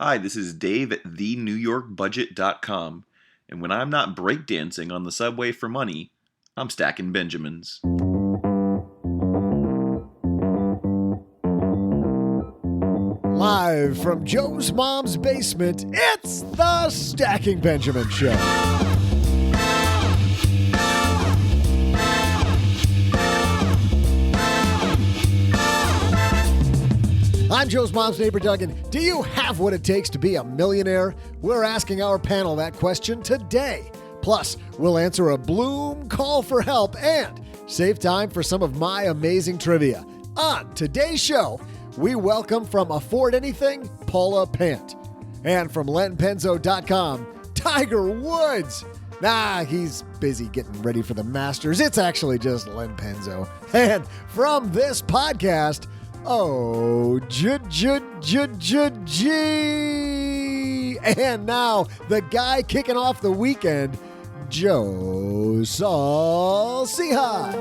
Hi, this is Dave at thenewyorkbudget.com, and when I'm not breakdancing on the subway for money, I'm stacking Benjamins. Live from Joe's mom's basement, it's the Stacking Benjamin Show. I'm Joe's mom's neighbor, Doug, and do you have what it takes to be a millionaire? We're asking our panel that question today. Plus, we'll answer a Bloom call for help and save time for some of my amazing trivia. On today's show, we welcome from Afford Anything, Paula Pant. And from lenpenzo.com, Tiger Woods. Nah, he's busy getting ready for the Masters. It's actually just Len Penzo. And from this podcast, G. And now, the guy kicking off the weekend, Joe Saul-Sehy.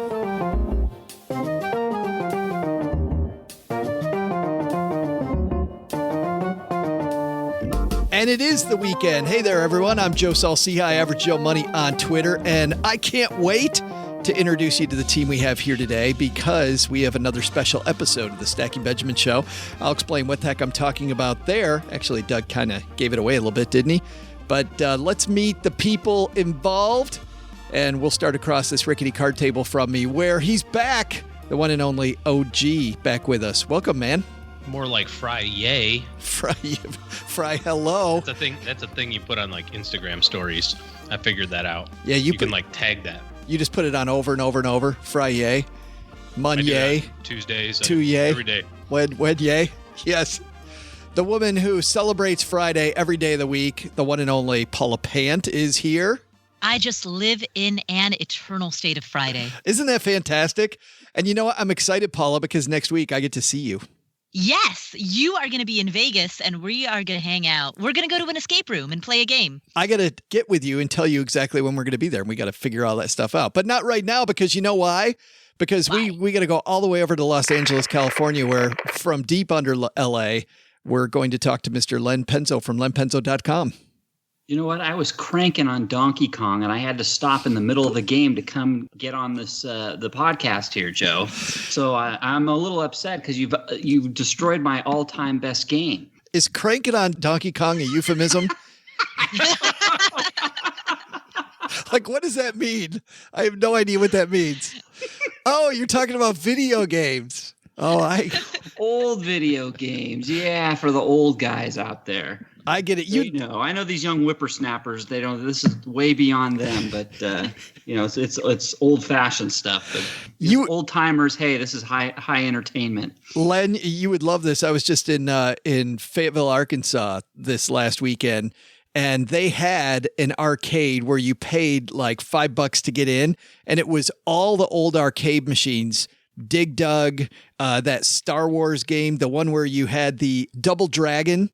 And it is the weekend. Hey there, everyone. I'm Joe Saul-Sehy, Average Joe Money on Twitter, and I can't wait to introduce you to the team we have here today because we have another special episode of the Stacking Benjamin Show. I'll explain what the heck I'm talking about there. Actually, Doug kind of gave it away a little bit, didn't he? But let's meet the people involved, and we'll start across this rickety card table from me where he's back, the one and only OG back with us. Welcome, man. More like fry yay. Fry hello. That's a thing you put on like Instagram stories. I figured that out. Yeah, you can like tag that. You just put it on over and over and over. Fry yay. Mun yay. Tuesdays. To yay. Every day. Wed yay. Yes. The woman who celebrates Friday every day of the week, the one and only Paula Pant, is here. I just live in an eternal state of Friday. Isn't that fantastic? And you know what? I'm excited, Paula, because next week I get to see you. Yes, you are going to be in Vegas and we are going to hang out. We're going to go to an escape room and play a game. I got to get with you and tell you exactly when we're going to be there. And we got to figure all that stuff out. But not right now, because you know why? Because we got to go all the way over to Los Angeles, California, where from deep under LA, we're going to talk to Mr. Len Penzo from lenpenzo.com. You know what? I was cranking on Donkey Kong, and I had to stop in the middle of the game to come get on this the podcast here, Joe. So I'm a little upset because you've destroyed my all-time best game. Is cranking on Donkey Kong a euphemism? Like, what does that mean? I have no idea what that means. Oh, you're talking about video games. Old video games, yeah, for the old guys out there. I get it. I know these young whippersnappers. They don't. This is way beyond them. But it's old fashioned stuff. But old timers. Hey, this is high entertainment. Len, you would love this. I was just in Fayetteville, Arkansas this last weekend, and they had an arcade where you paid like $5 to get in, and it was all the old arcade machines. Dig Dug, that Star Wars game, the one where you had the Double Dragon.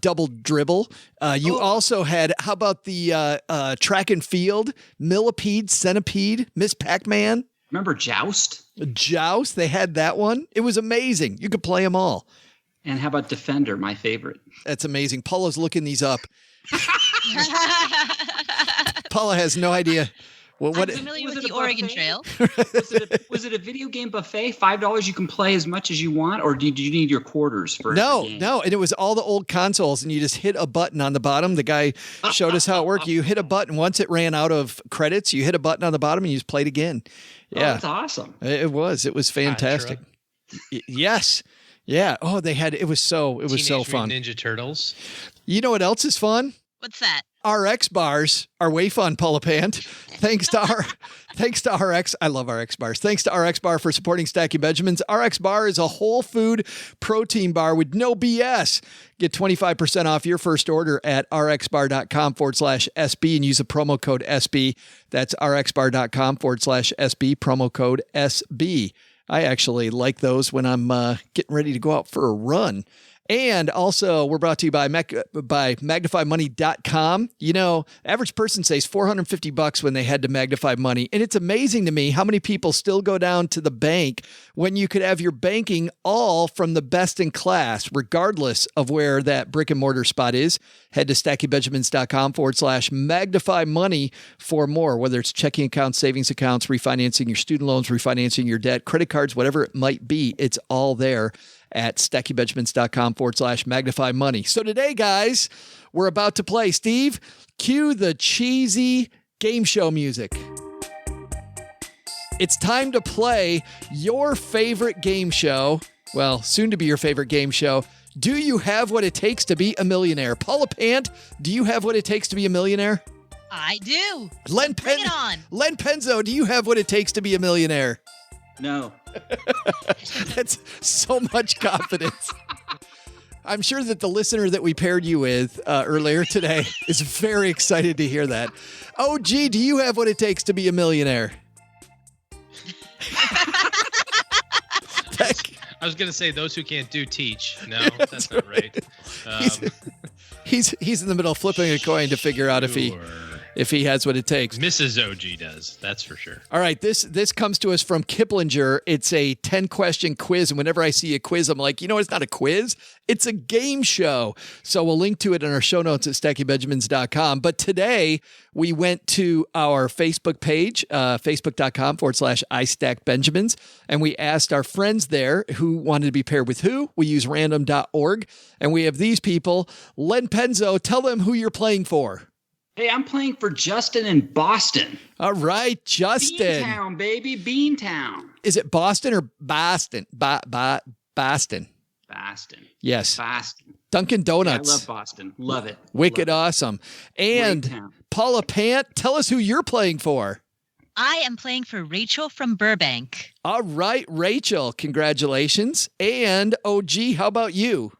Double Dribble. You also had, how about the track and field, Millipede, Centipede, Miss Pac-Man? Remember Joust? Joust, they had that one. It was amazing. You could play them all. And how about Defender, my favorite? That's amazing. Paula's looking these up. Paula has no idea. I'm familiar with the Oregon Trail. Was it a video game buffet? $5 you can play as much as you want, or did you need your quarters for No, and it was all the old consoles, and you just hit a button on the bottom. The guy showed us how it worked. You hit a button. Once it ran out of credits, you hit a button on the bottom, and you just played again. Yeah, that's awesome. It was fantastic. Yes. Yeah. Oh, it was so fun. Ninja Turtles. You know what else is fun? What's that? RX bars are way fun, Paula Pant. Thanks to RX. I love RX bars. Thanks to RX Bar for supporting Stacking Benjamins. RX Bar is a whole food protein bar with no BS. Get 25% off your first order at rxbar.com/SB and use the promo code SB. That's rxbar.com/SB, promo code SB. I actually like those when I'm getting ready to go out for a run. And also, we're brought to you by MagnifyMoney.com. You know, average person saves $450 when they head to Magnify Money. And it's amazing to me how many people still go down to the bank when you could have your banking all from the best in class, regardless of where that brick and mortar spot is. Head to StackyBenjamins.com/Magnify Money for more, whether it's checking accounts, savings accounts, refinancing your student loans, refinancing your debt, credit cards, whatever it might be. It's all there at StackyBenjamins.com/Magnify Money. So today, guys, we're about to play. Steve, cue the cheesy game show music. It's time to play your favorite game show. Well, soon to be your favorite game show. Do you have what it takes to be a millionaire? Paula Pant, do you have what it takes to be a millionaire? I do. Len Bring it on. Len Penzo, do you have what it takes to be a millionaire? No. That's so much confidence. I'm sure that the listener that we paired you with earlier today is very excited to hear that. OG, do you have what it takes to be a millionaire? I was going to say those who can't do teach. No, that's not right. He's in the middle of flipping a coin to figure out if he has what it takes. Mrs. OG does, that's for sure. All right, this comes to us from Kiplinger. It's a 10-question quiz, and whenever I see a quiz, I'm like, it's not a quiz. It's a game show. So we'll link to it in our show notes at StackyBenjamins.com. But today, we went to our Facebook page, Facebook.com/IStackBenjamins, and we asked our friends there who wanted to be paired with who. We use random.org, and we have these people. Len Penzo, tell them who you're playing for. Hey, I'm playing for Justin in Boston. All right, Justin. Beantown, baby, Beantown. Is it Boston or Boston? Boston. Boston. Yes. Boston. Dunkin' Donuts. Yeah, I love Boston. Love it. Wicked awesome. And Paula Pant, tell us who you're playing for. I am playing for Rachel from Burbank. All right, Rachel, congratulations. And OG, how about you?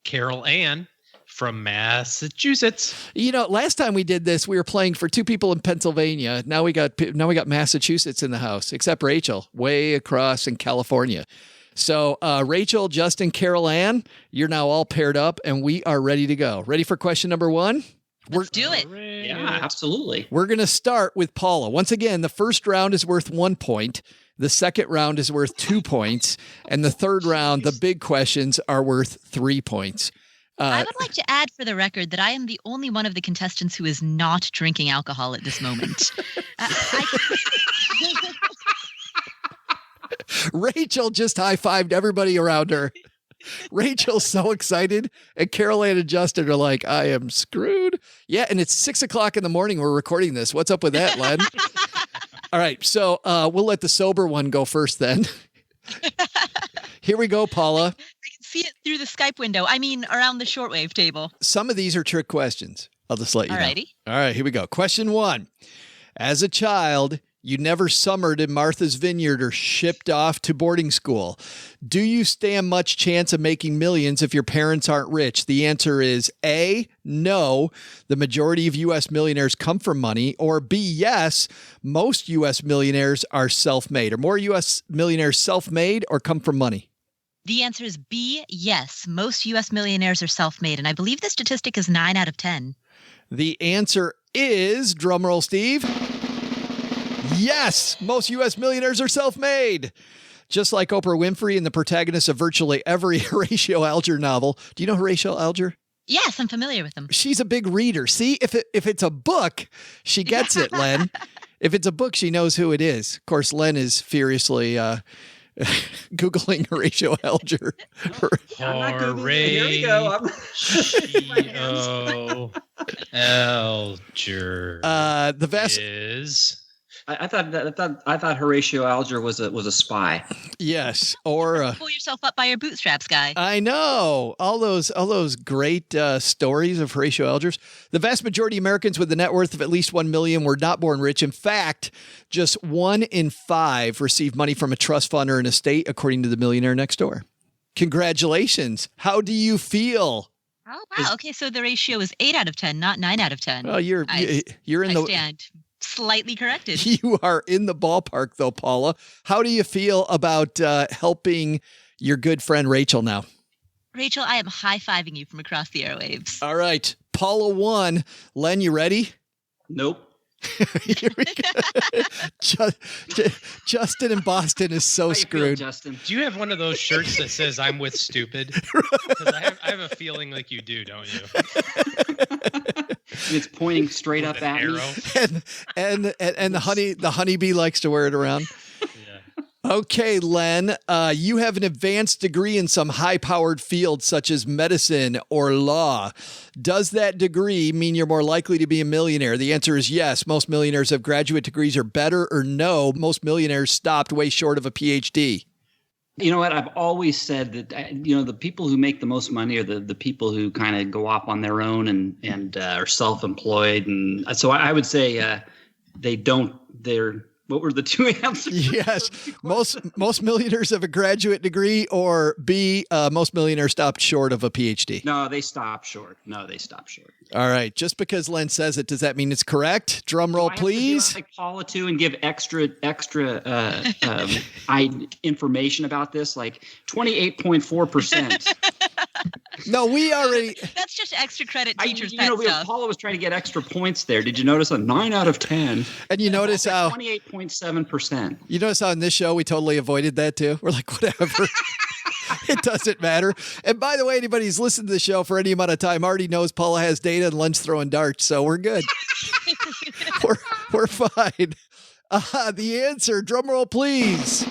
Carol Ann from Massachusetts. Last time we did this, we were playing for two people in Pennsylvania. Now we got Massachusetts in the house, except Rachel, way across in California. So Rachel, Justin, Carol Ann, you're now all paired up, and we are ready to go. Ready for question number one? Let's do it. Yeah, absolutely. We're going to start with Paula. Once again, the first round is worth 1 point. The second round is worth 2 points. And the third round, the big questions, are worth 3 points. I would like to add for the record that I am the only one of the contestants who is not drinking alcohol at this moment. Rachel just high-fived everybody around her. Rachel's so excited, and Carol Ann and Justin are like, I am screwed. Yeah, and it's 6:00 in the morning we're recording this. What's up with that, Len? All right, so we'll let the sober one go first then. Here we go, Paula. I can see it through the Skype window. I mean, around the shortwave table. Some of these are trick questions. I'll just let you know. Alrighty. All right, here we go. Question 1. As a child, you never summered in Martha's Vineyard or shipped off to boarding school. Do you stand much chance of making millions if your parents aren't rich? The answer is A, no. The majority of U.S. millionaires come from money. Or B, yes. Most U.S. millionaires are self-made. Are more U.S. millionaires self-made or come from money? The answer is B, yes. Most U.S. millionaires are self-made. And I believe the statistic is 9 out of 10. The answer is, drumroll, Steve. Yes, most U.S. millionaires are self-made. Just like Oprah Winfrey and the protagonist of virtually every Horatio Alger novel. Do you know Horatio Alger? Yes, I'm familiar with them. She's a big reader. See, if it's a book, she gets it, Len. If it's a book, she knows who it is. Of course, Len is furiously Googling Horatio Alger. I'm not Googling. Here we go. Alger. The vast is. I thought Horatio Alger was a spy. Yes, or pull yourself up by your bootstraps, guy. I know all those great stories of Horatio Alger's. The vast majority of Americans with a net worth of at least 1 million were not born rich. In fact, just 1 in 5 received money from a trust fund or an estate, according to the Millionaire Next Door. Congratulations! How do you feel? Oh wow! Okay, so the ratio is 8 out of 10, not 9 out of 10. Well, you're in I the stand slightly corrected. You are in the ballpark, though, Paula. How do you feel about helping your good friend Rachel now? Rachel, I am high-fiving you from across the airwaves. All right. Paula won. Len, you ready? Nope. Here we go. Justin in Boston is so How you screwed. feel, Justin? Do you have one of those shirts that says "I'm with stupid"? Because I have a feeling like you do, don't you? It's pointing straight With up an at me. arrow. And the honeybee likes to wear it around. Yeah. Okay, Len, you have an advanced degree in some high-powered field such as medicine or law. Does that degree mean you're more likely to be a millionaire? The answer is yes. Most millionaires have graduate degrees or better, or no. Most millionaires stopped way short of a PhD. You know what? I've always said that, the people who make the most money are the people who kind of go off on their own and are self-employed. And so I would say what were the two answers? Yes. Most millionaires have a graduate degree, or B, most millionaires stopped short of a PhD. No, they stop short. All right. Just because Len says it, does that mean it's correct? Drum roll, Do I have please. to do like Paula too and give extra information about this, like 28.4%. No, we already. That's just extra credit teachers' pet stuff. Paula was trying to get extra points there. Did you notice a 9 out of 10? And you notice how 28.7%. You notice how in this show we totally avoided that too? We're like, whatever. It doesn't matter. And by the way, anybody who's listened to the show for any amount of time already knows Paula has data and Len's throwing darts, so we're good. we're fine. The answer, drum roll, please.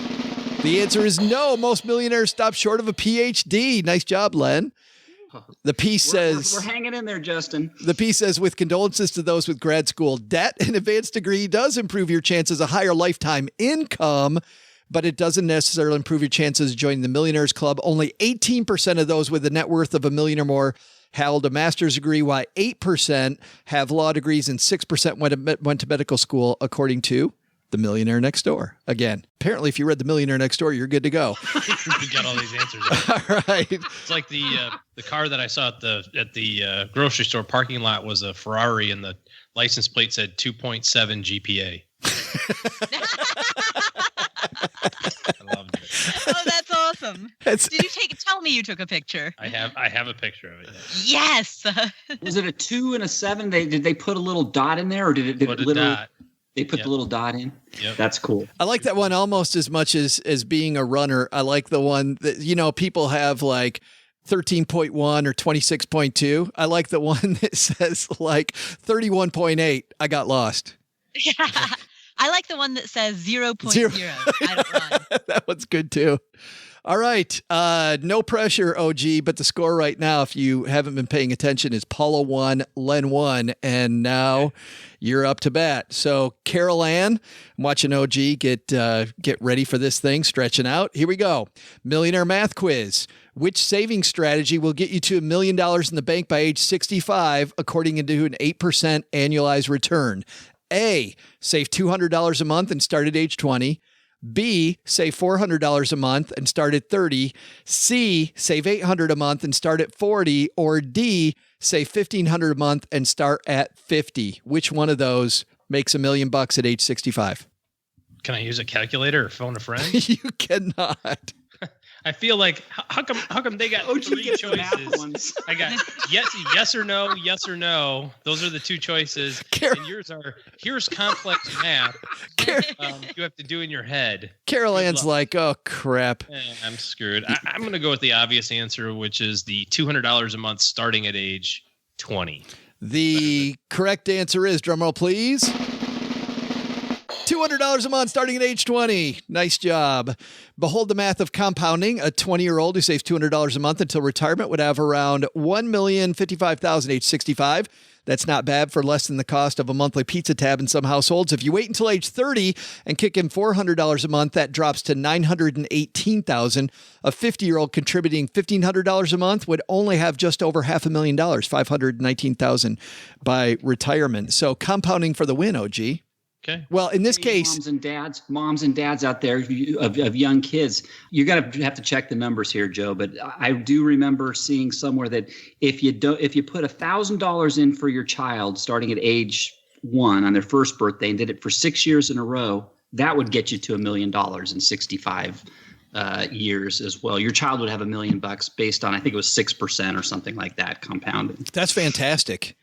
The answer is no. Most millionaires stop short of a PhD. Nice job, Len. The piece says... We're hanging in there, Justin. The piece says, with condolences to those with grad school debt, an advanced degree does improve your chances of higher lifetime income, but it doesn't necessarily improve your chances of joining the Millionaires Club. Only 18% of those with a net worth of $1 million or more held a master's degree, while 8% have law degrees and 6% went to medical school, according to The Millionaire Next Door. Again, apparently, if you read The Millionaire Next Door, you're good to go. You got all these answers. All right. It's like the car that I saw at the grocery store parking lot was a Ferrari, and the license plate said 2.7 GPA. I loved it. Oh, that's awesome. Did you tell me you took a picture? I have a picture of it. Yes. Was it a 2 and a 7? Did they put a little dot in there, or did it literally? Dot. They put the little dot in. Yep. That's cool. I like that one almost as much as being a runner. I like the one that, people have like 13.1 or 26.2. I like the one that says like 31.8. I got lost. Yeah. I like the one that says 0.0. I don't run. That one's good too. All right. No pressure, OG, but the score right now, if you haven't been paying attention, is Paula 1, Len 1, and now you're up to bat. So, Carol Ann, I'm watching OG get ready for this thing, stretching out. Here we go. Millionaire math quiz. Which saving strategy will get you to $1 million in the bank by age 65, according to an 8% annualized return? A, save $200 a month and start at age 20. B, save $400 a month and start at 30. C, save $800 a month and start at 40. Or D, save $1,500 a month and start at 50. Which one of those makes $1 million at age 65? Can I use a calculator or phone a friend? You cannot. I feel like how come they got three choices? I got yes or no, yes or no. Those are the two choices. And yours are here's complex math. You have to do in your head. Carol Ann's like, oh crap. I'm screwed. I'm going to go with the obvious answer, which is the $200 a month starting at age 20. The correct answer is, drumroll please, $200 a month starting at age 20. Nice job. Behold the math of compounding. A 20-year-old who saves $200 a month until retirement would have around $1,055,000 age 65. That's not bad for less than the cost of a monthly pizza tab in some households. If you wait until age 30 and kick in $400 a month, that drops to $918,000. A 50-year-old contributing $1,500 a month would only have just over $500,000, $519,000 by retirement. So compounding for the win, OG. Okay. Well, in this case, moms and dads out there of young kids, you're gonna have to check the numbers here, Joe. But I do remember seeing somewhere that if you put $1,000 in for your child starting at age 1 on their first birthday and did it for 6 years in a row, that would get you to $1 million in 65 years as well. Your child would have $1 million based on, I think it was 6% or something like that compounded. That's fantastic.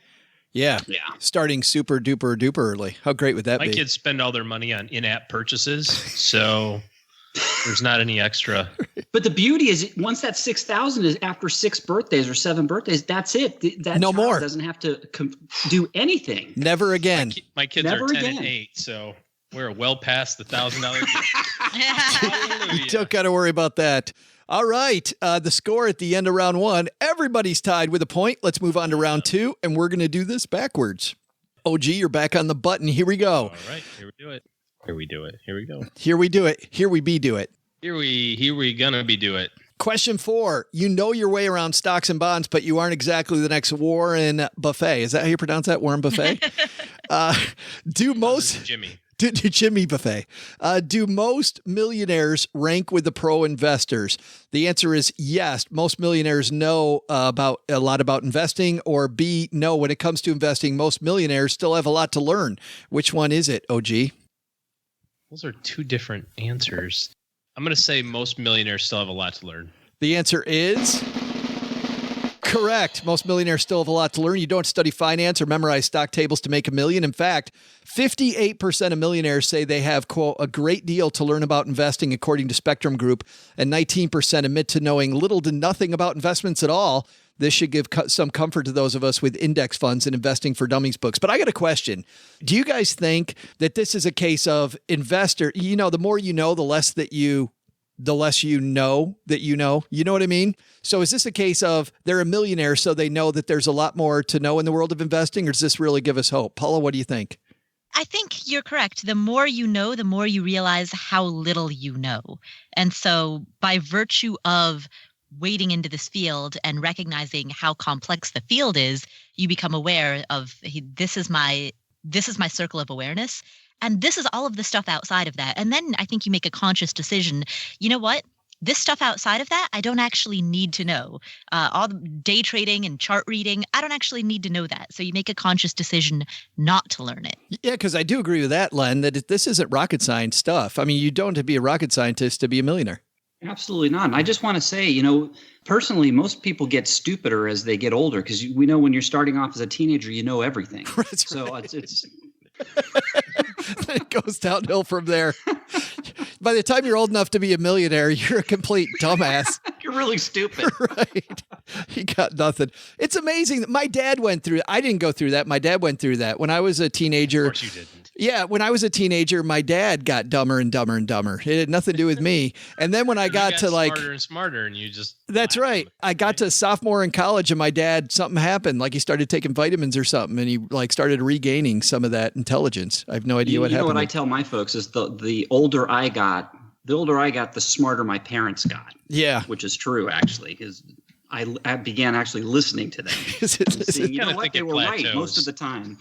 Yeah. Starting super duper duper early. How great would that be? My kids spend all their money on in-app purchases, so there's not any extra. But the beauty is, once that 6,000 is after 6 birthdays or 7 birthdays, that's it. That no child more. Doesn't have to do anything. Never again. My kids Never are 10 again. and 8, so we're well past the $1,000. You don't got to worry about that. All right. The score at the end of round 1, everybody's tied with a point. Let's move on to round 2, and we're going to do this backwards. OG, you're back on the button. Here we go. All right. Here we do it. Here we do it. Here we go. Here we do it. Here we be do it. Here we gonna be do it. Question 4. You know your way around stocks and bonds, but you aren't exactly the next Warren Buffet. Is that how you pronounce that? Warren Buffet? Jimmy. Jimmy Buffet. Do most millionaires rank with the pro investors? The answer is yes. Most millionaires know a lot about investing, or B, no, when it comes to investing, most millionaires still have a lot to learn. Which one is it, OG? Those are two different answers. I'm going to say most millionaires still have a lot to learn. The answer is correct. Most millionaires still have a lot to learn. You don't study finance or memorize stock tables to make $1 million. In fact, 58% of millionaires say they have, quote, a great deal to learn about investing, according to Spectrum Group, and 19% admit to knowing little to nothing about investments at all. This should give some comfort to those of us with index funds and investing for dummies books. But I got a question. Do you guys think that this is a case of investor, the more you know, the less you know that you know? You know what I mean? So is this a case of they're a millionaire, so they know that there's a lot more to know in the world of investing, or does this really give us hope? Paula, what do you think? I think you're correct. The more you know, the more you realize how little you know. And so by virtue of wading into this field and recognizing how complex the field is, you become aware of this is my circle of awareness. And this is all of the stuff outside of that. And then I think you make a conscious decision. You know what? This stuff outside of that, I don't actually need to know. All the day trading and chart reading, I don't actually need to know that. So you make a conscious decision not to learn it. Yeah, because I do agree with that, Len, that this isn't rocket science stuff. I mean, you don't have to be a rocket scientist to be a millionaire. Absolutely not. And I just want to say, personally, most people get stupider as they get older, because we know when you're starting off as a teenager, you know everything. So it's it goes downhill from there. By the time you're old enough to be a millionaire, you're a complete dumbass. You're really stupid. Right. You got nothing. It's amazing that my dad went through it. I didn't go through that. My dad went through that. When I was a teenager. Of course you didn't. Yeah, when I was a teenager, my dad got dumber and dumber and dumber. It had nothing to do with me. And then when I got to smarter and smarter, and you just that's right. I got to sophomore in college, and my dad, something happened. Like he started taking vitamins or something, and he started regaining some of that intelligence. I have no idea what happened. What I tell my folks is the older I got, the smarter my parents got. Yeah, which is true actually, because I began actually listening to them. Seeing, they were right most of the time.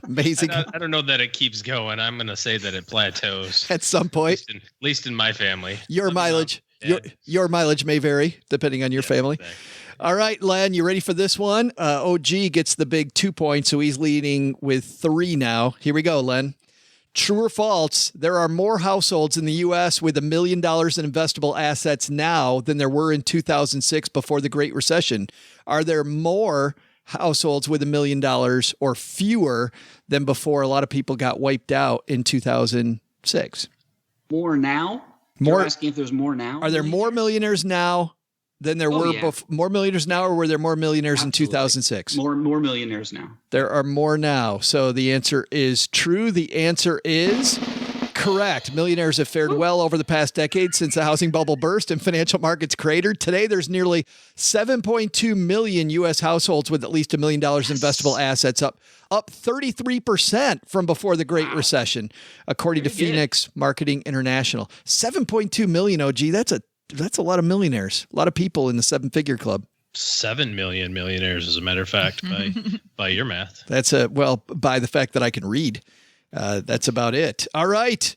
Amazing. I don't know that it keeps going. I'm going to say that it plateaus at some point. At least in my family. Your mileage, your mileage may vary depending on your family. Exactly. All right, Len, you ready for this one? OG gets the big 2 points, so he's leading with 3 now. Here we go, Len. True or false, there are more households in the U.S. with $1 million in investable assets now than there were in 2006 before the Great Recession. Are there more households with $1 million or fewer than before a lot of people got wiped out in 2006? More now? You're asking if there's more now? Are there more millionaires now than there were before? More millionaires now, or were there more millionaires in 2006? More millionaires now. There are more now. So the answer is true. The answer is correct. Millionaires have fared well over the past decade since the housing bubble burst and financial markets cratered. Today, there's nearly 7.2 million U.S. households with at least $1 million in investable assets, up 33% from before the Great Recession, according to Phoenix Marketing International. 7.2 million, OG. That's a lot of millionaires, a lot of people in the 7-figure club. 7 million millionaires, as a matter of fact, by your math. That's by the fact that I can read. That's about it. All right,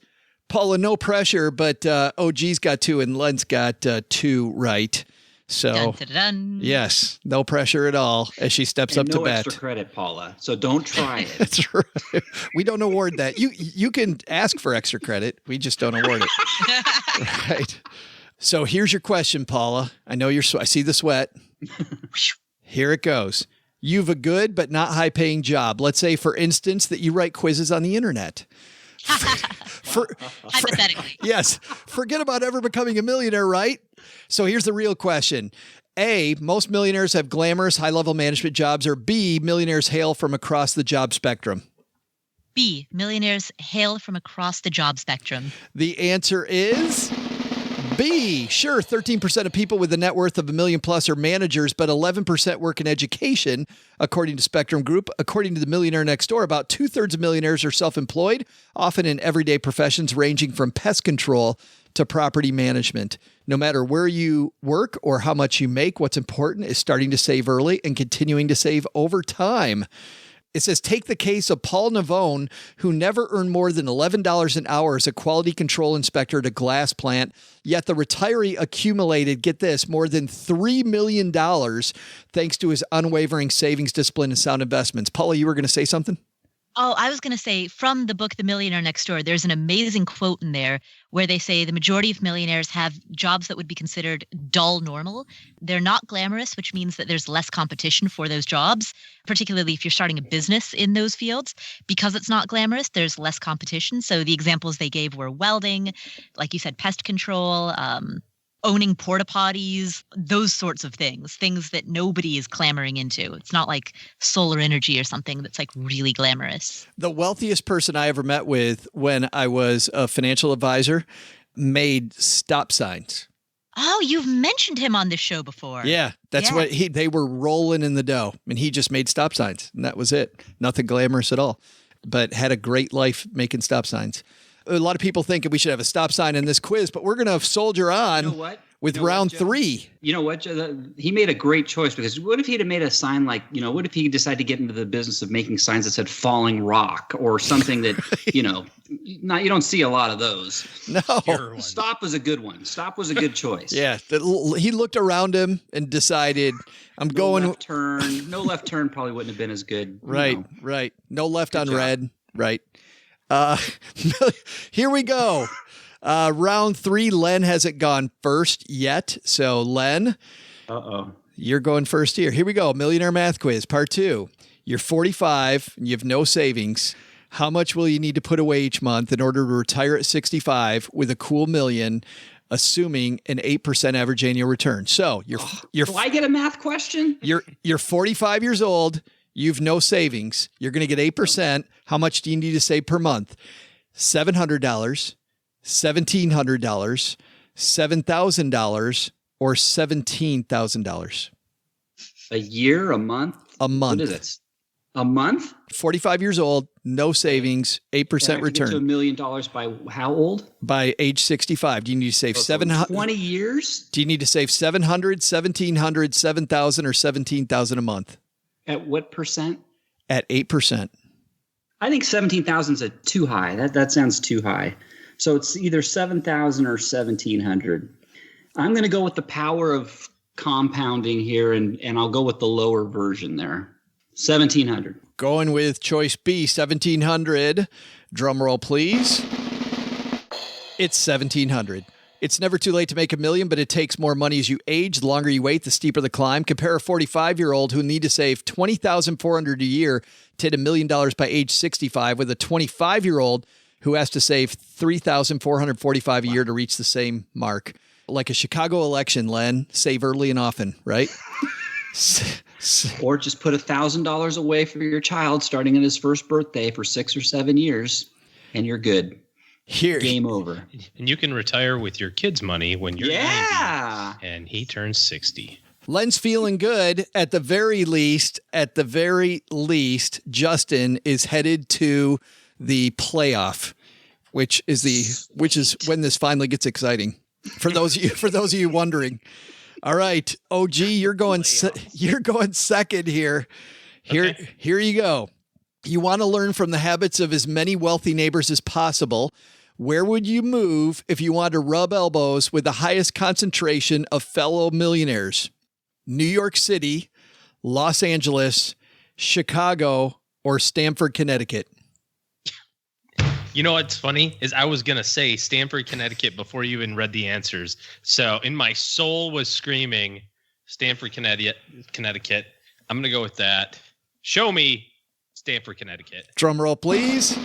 Paula, no pressure, but OG's got 2 and Len's got 2 right. So, dun, dun, dun. yes, no pressure at all as she steps up to no bat. extra credit, Paula. So don't try it. That's right. We don't award that. You can ask for extra credit. We just don't award it. Right. So here's your question, Paula. I know I see the sweat. Here it goes. You've a good but not high-paying job. Let's say, for instance, that you write quizzes on the internet. Hypothetically. Yes. Forget about ever becoming a millionaire, right? So here's the real question. A, most millionaires have glamorous high-level management jobs, or B, millionaires hail from across the job spectrum? B, millionaires hail from across the job spectrum. The answer is B. Sure, 13% of people with a net worth of $1 million plus are managers, but 11% work in education, according to Spectrum Group. According to the Millionaire Next Door, about 2/3 of millionaires are self-employed, often in everyday professions ranging from pest control to property management. No matter where you work or how much you make, what's important is starting to save early and continuing to save over time. It says, take the case of Paul Navone, who never earned more than $11 an hour as a quality control inspector at a glass plant, yet the retiree accumulated, get this, more than $3 million thanks to his unwavering savings, discipline, and sound investments. Paula, you were going to say something? Oh, I was going to say, from the book, The Millionaire Next Door, there's an amazing quote in there where they say the majority of millionaires have jobs that would be considered dull normal. They're not glamorous, which means that there's less competition for those jobs, particularly if you're starting a business in those fields. Because it's not glamorous, there's less competition. So the examples they gave were welding, like you said, pest control, owning porta potties, those sorts of things that nobody is clamoring into. It's not like solar energy or something that's like really glamorous. The wealthiest person I ever met with when I was a financial advisor made stop signs. Oh, you've mentioned him on this show before. Yeah, that's what they were rolling in the dough, and he just made stop signs, and that was it. Nothing glamorous at all, but had a great life making stop signs. A lot of people think we should have a stop sign in this quiz, but we're going to soldier on with round 3. You know what, Joe? He made a great choice, because what if he'd have made a sign like, what if he decided to get into the business of making signs that said falling rock or something that, you don't see a lot of those. No. Stop was a good one. Stop was a good choice. Yeah. He looked around him and decided, left turn. No left turn probably wouldn't have been as good. Right. No left good on job. Red. Right. Here we go. Round 3. Len hasn't gone first yet. So Len, you're going first here. Here we go. Millionaire Math Quiz, part 2. You're 45 and you have no savings. How much will you need to put away each month in order to retire at 65 with a cool million, assuming an 8% average annual return? So you're do I get a math question? You're 45 years old. You've no savings. You're going to get 8%. How much do you need to save per month? $700, $1,700, $7,000, or $17,000? A year, a month? A month. What is it? A month? 45 years old, no savings, 8% return. To $1 million by how old? By age 65. Do you need to save 20 years? Do you need to save $700, $1,700, $7,000, or $17,000 a month? At what percent? At 8%. I think 17,000 is too high. That sounds too high. So it's either 7,000 or 1,700. I'm going to go with the power of compounding here, and I'll go with the lower version there. 1,700. Going with choice B, 1,700. Drum roll, please. It's 1,700. It's never too late to make $1 million, but it takes more money as you age. The longer you wait, the steeper the climb. Compare a 45-year-old who need to save $20,400 a year to hit $1 million by age 65 with a 25-year-old who has to save $3,445 a year to reach the same mark. Like a Chicago election, Len, save early and often, right? Or just put $1,000 away for your child starting at his first birthday for 6 or 7 years, and you're good. Game over. And you can retire with your kids' money when you're 90 and he turns 60. Len's feeling good. At the very least, Justin is headed to the playoff, which is when this finally gets exciting. For those of you wondering. All right, OG, you're going second here. Here you go. You want to learn from the habits of as many wealthy neighbors as possible. Where would you move if you wanted to rub elbows with the highest concentration of fellow millionaires? New York City, Los Angeles, Chicago, or Stamford, Connecticut? You know what's funny is I was going to say Stamford, Connecticut before you even read the answers. So in my soul was screaming Stamford, Connecticut. I'm going to go with that. Show me Stamford, Connecticut. Drum roll, please.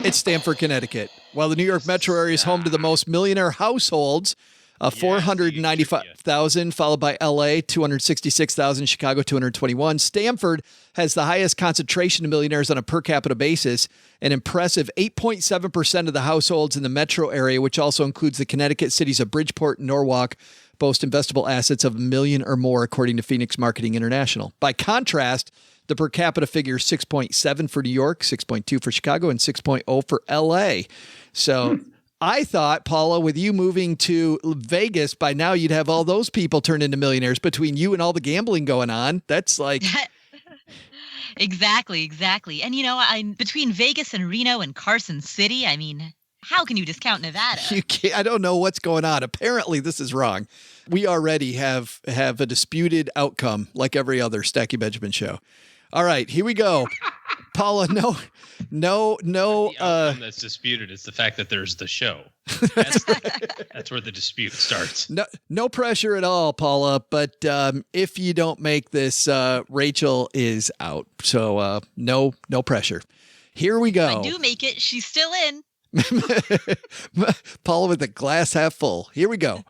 It's Stamford, Connecticut. While the New York metro area is home to the most millionaire households, 495,000, followed by LA, 266,000, Chicago, 221. Stamford has the highest concentration of millionaires on a per capita basis, an impressive 8.7% of the households in the metro area, which also includes the Connecticut cities of Bridgeport and Norwalk, boast investable assets of $1 million or more, according to Phoenix Marketing International. By contrast, the per capita figure is 6.7 for New York, 6.2 for Chicago, and 6.0 for LA. So I thought, Paula, with you moving to Vegas, by now you'd have all those people turned into millionaires between you and all the gambling going on. That's like... Exactly. And, between Vegas and Reno and Carson City, I mean, how can you discount Nevada? You can't, I don't know what's going on. Apparently, this is wrong. We already have a disputed outcome like every other Stacky Benjamin show. All right, here we go. Paula, no. The outcome that's disputed is the fact that there's the show. That's where the dispute starts. No pressure at all, Paula. But if you don't make this, Rachel is out. So no pressure. Here we go. If I do make it, she's still in. Paula with the glass half full. Here we go.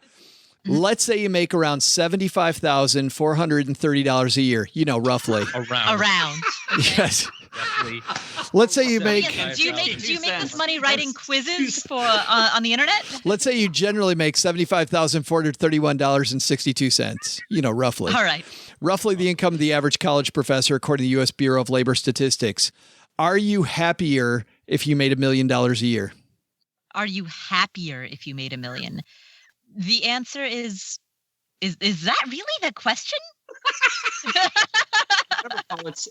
Let's say you make around $75,430 a year. Roughly. Around. Yes. Definitely. Let's say you make. Do you make this money writing quizzes for on the internet? Let's say you generally make $75,431.62. Roughly. All right. Roughly the income of the average college professor, according to the U.S. Bureau of Labor Statistics. Are you happier if you made $1 million a year? Are you happier if you made $1 million? The answer is that really the question?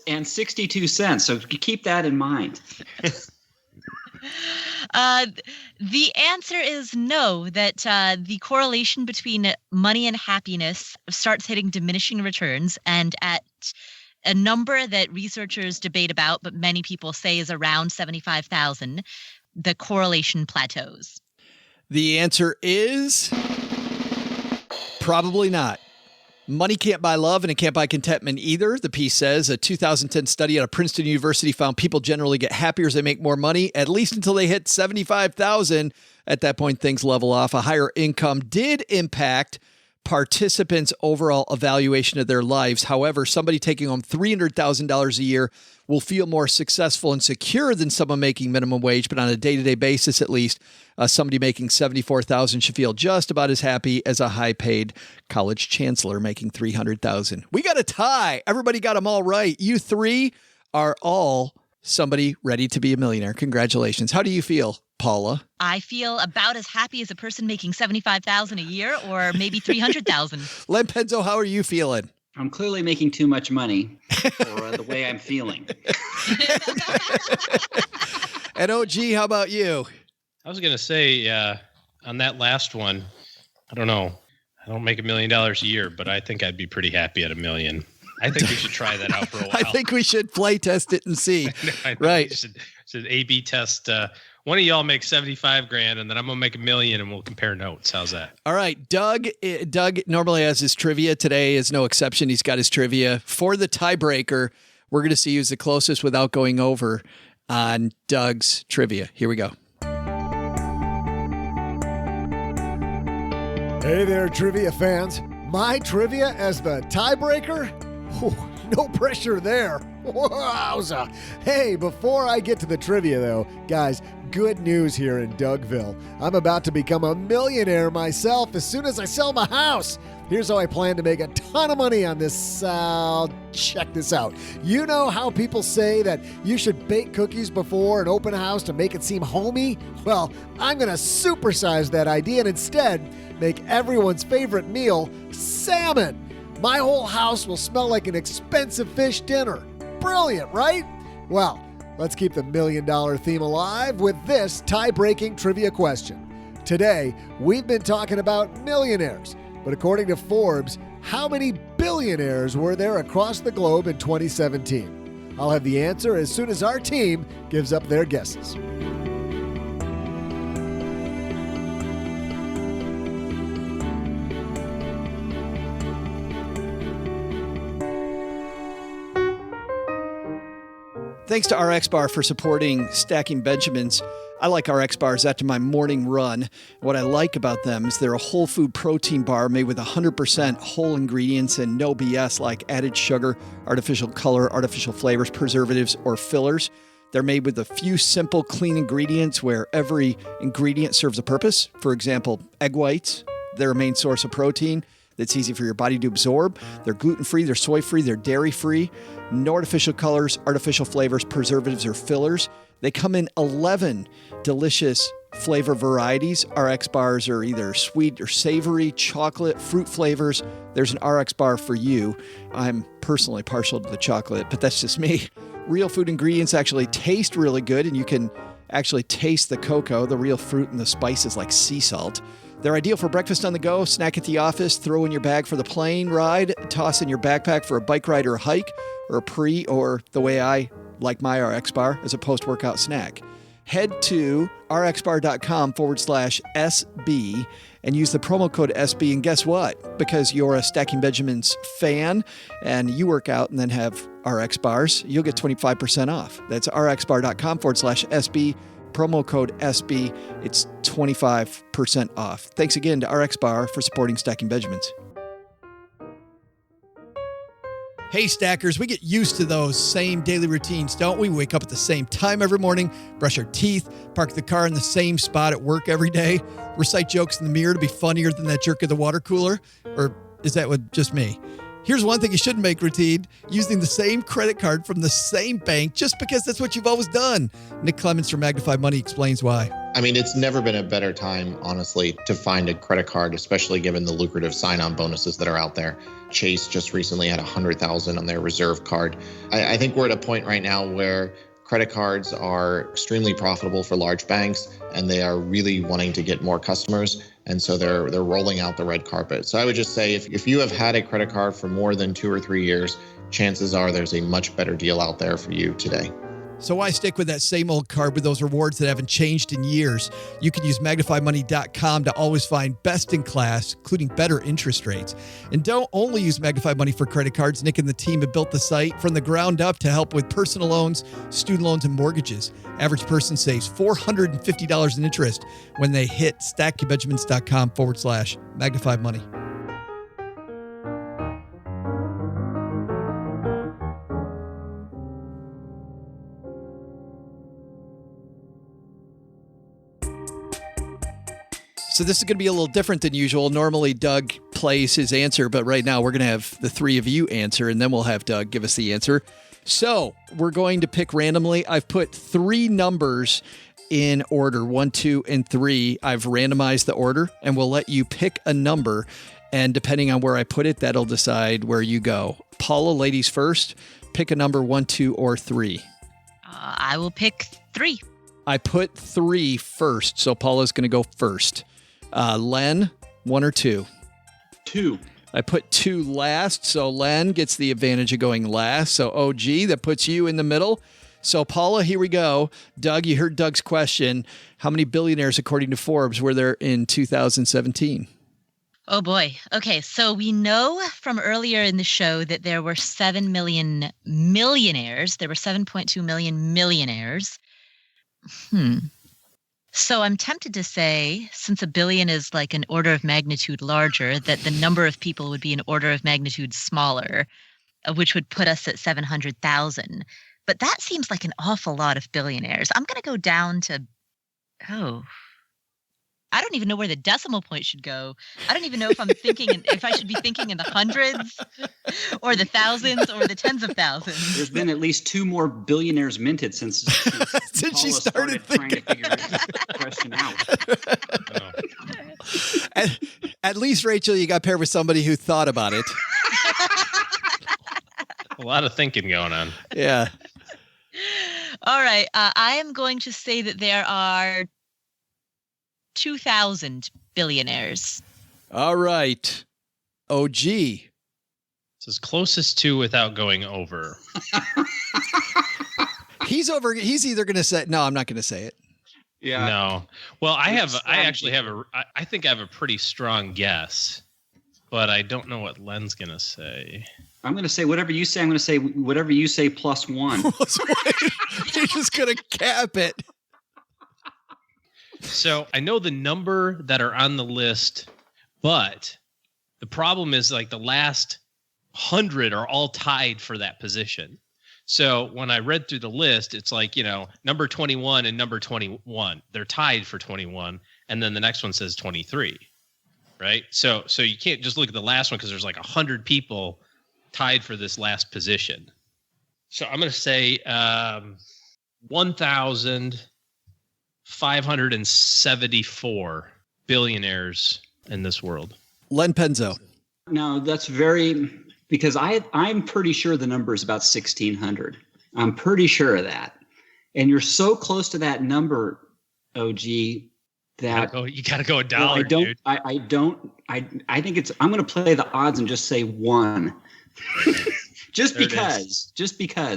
And 62 cents. So keep that in mind. The answer is no, that the correlation between money and happiness starts hitting diminishing returns, and at a number that researchers debate about, but many people say is around 75,000, the correlation plateaus. The answer is probably not. Money can't buy love, and it can't buy contentment either. The piece says a 2010 study out of Princeton University found people generally get happier as they make more money, at least until they hit 75,000. At that point, things level off. A higher income did impact participants' overall evaluation of their lives. However, somebody taking home $300,000 a year will feel more successful and secure than someone making minimum wage, but on a day-to-day basis, at least, somebody making $74,000 should feel just about as happy as a high-paid college chancellor making $300,000. We got a tie. Everybody got them all right. You three are all somebody ready to be a millionaire. Congratulations. How do you feel, Paula? I feel about as happy as a person making $75,000 a year, or maybe $300,000. Len Penzo, how are you feeling? I'm clearly making too much money for the way I'm feeling. And OG, how about you? I was going to say on that last one, I don't know. I don't make $1 million a year, but I think I'd be pretty happy at $1 million. I think we should try that out for a while. I think we should play test it and see. I right. We should A/B test. One of y'all make $75,000, and then I'm gonna make $1 million, and we'll compare notes. How's that? All right, Doug. Doug normally has his trivia. Today is no exception. He's got his trivia for the tiebreaker. We're gonna see who's the closest without going over on Doug's trivia. Here we go. Hey there, trivia fans. My trivia as the tiebreaker? Ooh, no pressure there. Wowza. Hey, before I get to the trivia, though, guys, good news here in Dougville. I'm about to become a millionaire myself as soon as I sell my house. Here's how I plan to make a ton of money on this. Check this out. You know how people say that you should bake cookies before an open house to make it seem homey? Well, I'm going to supersize that idea and instead make everyone's favorite meal salmon. My whole house will smell like an expensive fish dinner. Brilliant, right? Well, Let's keep the $1 million theme alive with this tie-breaking trivia question. Today, we've been talking about millionaires, but according to Forbes, how many billionaires were there across the globe in 2017? I'll have the answer as soon as our team gives up their guesses. Thanks to RX Bar for supporting Stacking Benjamins. I like RX Bars after my morning run. What I like about them is they're a whole food protein bar made with 100% whole ingredients and no BS like added sugar, artificial color, artificial flavors, preservatives, or fillers. They're made with a few simple, clean ingredients where every ingredient serves a purpose. For example, egg whites, they're a main source of protein that's easy for your body to absorb. They're gluten-free, they're soy-free, they're dairy-free. No artificial colors, artificial flavors, preservatives, or fillers. They come in 11 delicious flavor varieties. RX bars are either sweet or savory, chocolate, fruit flavors. There's an RX bar for you. I'm personally partial to the chocolate, but that's just me. Real food ingredients actually taste really good, and you can actually taste the cocoa, the real fruit, and the spices like sea salt. They're ideal for breakfast on the go, snack at the office, throw in your bag for the plane ride, toss in your backpack for a bike ride or a hike, or a pre, or the way I like my RX bar, as a post-workout snack. Head to rxbar.com/SB and use the promo code SB. And guess what? Because you're a Stacking Benjamins fan and you work out and then have RX bars, you'll get 25% off. That's rxbar.com/SB. Promo code SB. It's 25% off. Thanks again to RX Bar for supporting Stacking Benjamins. Hey, Stackers, we get used to those same daily routines, don't we? We wake up at the same time every morning, brush our teeth, park the car in the same spot at work every day, recite jokes in the mirror to be funnier than that jerk at the water cooler. Or is that with just me? Here's one thing you shouldn't make routine: using the same credit card from the same bank just because that's what you've always done. Nick Clements from Magnify Money explains why. I mean, it's never been a better time, honestly, to find a credit card, especially given the lucrative sign-on bonuses that are out there. Chase just recently had $100,000 on their reserve card. I think we're at a point right now where credit cards are extremely profitable for large banks, and they are really wanting to get more customers. And so they're rolling out the red carpet. So I would just say if you have had a credit card for more than 2 or 3 years, chances are there's a much better deal out there for you today. So why stick with that same old card with those rewards that haven't changed in years? You can use MagnifyMoney.com to always find best in class, including better interest rates. And don't only use Magnify Money for credit cards. Nick and the team have built the site from the ground up to help with personal loans, student loans, and mortgages. Average person saves $450 in interest when they hit stackingbenjamins.com/Magnify Money. So this is going to be a little different than usual. Normally, Doug plays his answer, but right now we're going to have the three of you answer, and then we'll have Doug give us the answer. So we're going to pick randomly. I've put 3 numbers in order, 1, 2, and 3. I've randomized the order, and we'll let you pick a number, and depending on where I put it, that'll decide where you go. Paula, ladies first. Pick a number, 1, 2, or 3. I will pick 3. I put 3 first, so Paula's going to go first. Len, 1 or 2? 2. I put 2 last, so Len gets the advantage of going last. So OG, that puts you in the middle. So Paula, here we go. Doug, you heard Doug's question. How many billionaires, according to Forbes, were there in 2017? Oh boy. Okay, so we know from earlier in the show that there were 7 million millionaires. There were 7.2 million millionaires. So I'm tempted to say, since a billion is like an order of magnitude larger, that the number of people would be an order of magnitude smaller, which would put us at 700,000. But that seems like an awful lot of billionaires. I'm going to go down to, I don't even know where the decimal point should go. I don't even know if I'm thinking, if I should be thinking in the hundreds or the thousands or the tens of thousands. There's been at least 2 more billionaires minted since she started trying to figure the question out. At least, Rachel, you got paired with somebody who thought about it. A lot of thinking going on. Yeah. All right. I am going to say that there are 2,000 billionaires. All right. OG. It's as closest to without going over. He's either going to say, no, I'm not going to say it. Yeah. No. Well, I think I have a pretty strong guess, but I don't know what Len's going to say. I'm going to say whatever you say. I'm going to say whatever you say plus one. You're just going to cap it. So I know the number that are on the list, but the problem is like the last 100 are all tied for that position. So when I read through the list, it's like, number 21 and number 21, they're tied for 21. And then the next one says 23, right? So you can't just look at the last one because there's like 100 people tied for this last position. So I'm going to say 1,574 billionaires in this world. Len Penzo. No, that's because I'm pretty sure the number is about 1,600. I'm pretty sure of that. And you're so close to that number, OG, that you gotta go a dollar, dude. I think I'm going to play the odds and just say one. just because,